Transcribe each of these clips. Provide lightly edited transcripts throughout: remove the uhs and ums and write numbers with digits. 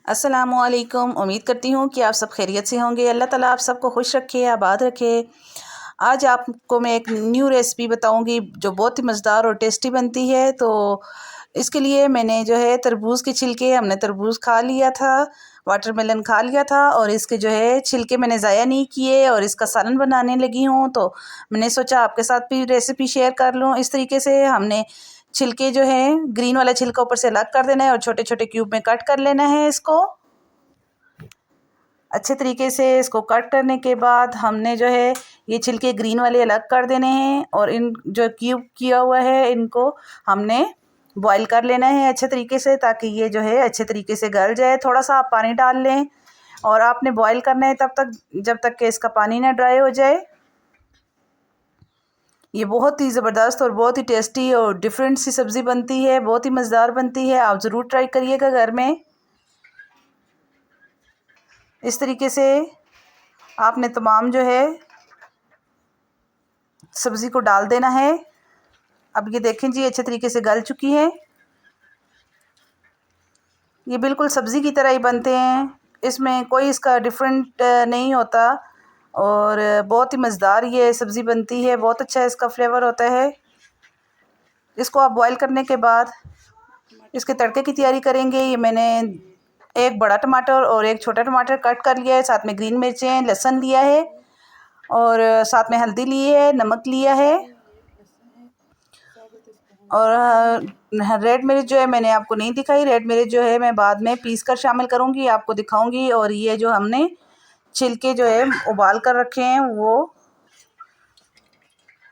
अस्सलामुअलैकुम। उम्मीद करती हूँ कि आप सब खैरियत से होंगे। अल्लाह ताला आप सबको खुश रखे, आबाद रखे। आज आपको मैं एक न्यू रेसिपी बताऊँगी जो बहुत ही मज़ेदार और टेस्टी बनती है। तो इसके लिए मैंने जो है तरबूज़ के छिलके, हमने तरबूज़ खा लिया था, वाटरमेलन खा लिया था और इसके जो है छिलके मैंने ज़ाया नहीं किए और इसका सालन बनाने लगी हूँ। तो मैंने सोचा आपके साथ भी रेसिपी शेयर कर लूँ। इस तरीके से हमने छिलके जो है ग्रीन वाला छिलका ऊपर से अलग कर देना है और छोटे छोटे क्यूब में कट कर लेना है। इसको अच्छे तरीके से इसको कट करने के बाद हमने जो है ये छिलके ग्रीन वाले अलग कर देने हैं और इन जो क्यूब किया हुआ है इनको हमने बॉईल कर लेना है अच्छे तरीके से, ताकि ये जो है अच्छे तरीके से गल जाए। थोड़ा सा आप पानी डाल लें और आपने बॉईल करना है तब तक जब तक कि इसका पानी ना ड्राई हो जाए। ये बहुत ही ज़बरदस्त और बहुत ही टेस्टी और डिफरेंट सी सब्ज़ी बनती है, बहुत ही मज़ेदार बनती है। आप ज़रूर ट्राई करिएगा घर में। इस तरीके से आपने तमाम जो है सब्ज़ी को डाल देना है। अब ये देखें जी अच्छे तरीके से गल चुकी है। ये बिल्कुल सब्ज़ी की तरह ही बनते हैं, इसमें कोई इसका डिफरेंट नहीं होता और बहुत ही मज़ेदार ये सब्ज़ी बनती है। बहुत अच्छा इसका फ्लेवर होता है। इसको आप बॉईल करने के बाद इसके तड़के की तैयारी करेंगे। ये मैंने एक बड़ा टमाटर और एक छोटा टमाटर कट कर लिया है, साथ में ग्रीन मिर्चें, लहसुन लिया है और साथ में हल्दी ली है, नमक लिया है और रेड मिर्च जो है मैंने आपको नहीं दिखाई। रेड मिर्च जो है मैं बाद में पीस कर शामिल करूँगी, आपको दिखाऊँगी। और ये जो हमने छिलके जो है उबाल कर रखे हैं वो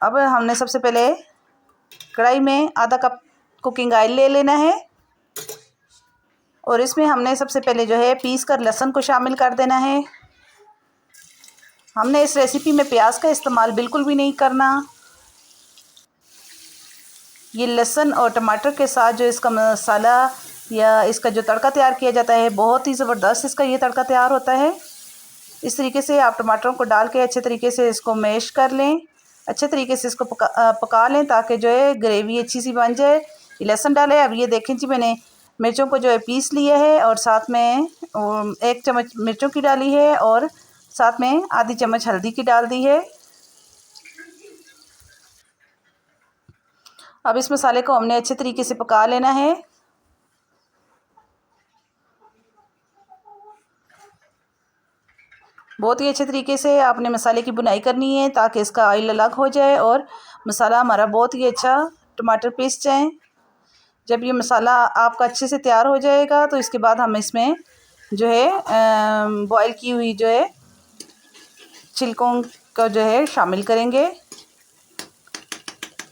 अब हमने सबसे पहले कढ़ाई में आधा कप कुकिंग ऑयल ले लेना है और इसमें हमने सबसे पहले जो है पीस कर लहसुन को शामिल कर देना है। हमने इस रेसिपी में प्याज का इस्तेमाल बिल्कुल भी नहीं करना। ये लहसुन और टमाटर के साथ जो इसका मसाला या इसका जो तड़का तैयार किया जाता है बहुत ही ज़बरदस्त इसका ये तड़का तैयार होता है। इस तरीके से आप टमाटरों को डाल के अच्छे तरीके से इसको मैश कर लें, अच्छे तरीके से इसको पका लें ताकि जो है ग्रेवी अच्छी सी बन जाए। ये लहसुन डाले। अब ये देखें जी मैंने मिर्चों को जो है पीस लिया है और साथ में 1 चम्मच मिर्चों की डाली है और साथ में आधी चम्मच हल्दी की डाल दी है। अब इस मसाले को हमने अच्छे तरीके से पका लेना है। बहुत ही अच्छे तरीके से आपने मसाले की बुनाई करनी है ताकि इसका ऑयल अलग हो जाए और मसाला हमारा बहुत ही अच्छा टमाटर पीस जाए। जब ये मसाला आपका अच्छे से तैयार हो जाएगा तो इसके बाद हम इसमें जो है बॉईल की हुई जो है छिलकों का जो है शामिल करेंगे।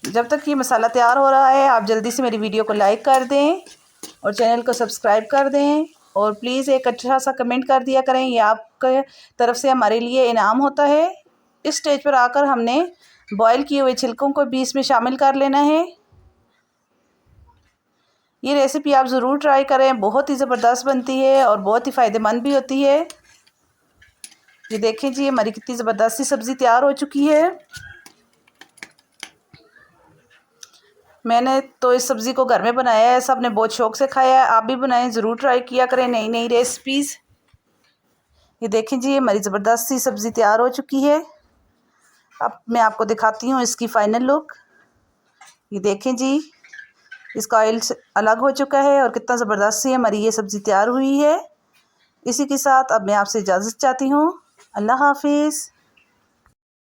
जब तक ये मसाला तैयार हो रहा है आप जल्दी से मेरी वीडियो को लाइक कर दें और चैनल को सब्सक्राइब कर दें और प्लीज़ एक अच्छा सा कमेंट कर दिया करें, ये आपके तरफ से हमारे लिए इनाम होता है। इस स्टेज पर आकर हमने बॉईल किए हुए छिलकों को भी इसमें शामिल कर लेना है। ये रेसिपी आप ज़रूर ट्राई करें, बहुत ही ज़बरदस्त बनती है और बहुत ही फ़ायदेमंद भी होती है। ये देखें जी हमारी कितनी ज़बरदस्त सी सब्ज़ी तैयार हो चुकी है। मैंने तो इस सब्ज़ी को घर में बनाया है, सब ने बहुत शौक़ से खाया है। आप भी बनाएं, ज़रूर ट्राई किया करें नई नई रेसिपीज़। ये देखें जी हमारी ज़बरदस्त सी सब्ज़ी तैयार हो चुकी है। अब मैं आपको दिखाती हूँ इसकी फ़ाइनल लुक। ये देखें जी इसका ऑयल अलग हो चुका है और कितना ज़बरदस्त सी हमारी ये सब्ज़ी तैयार हुई है। इसी के साथ अब मैं आपसे इजाज़त चाहती हूँ। अल्लाह हाफिज़।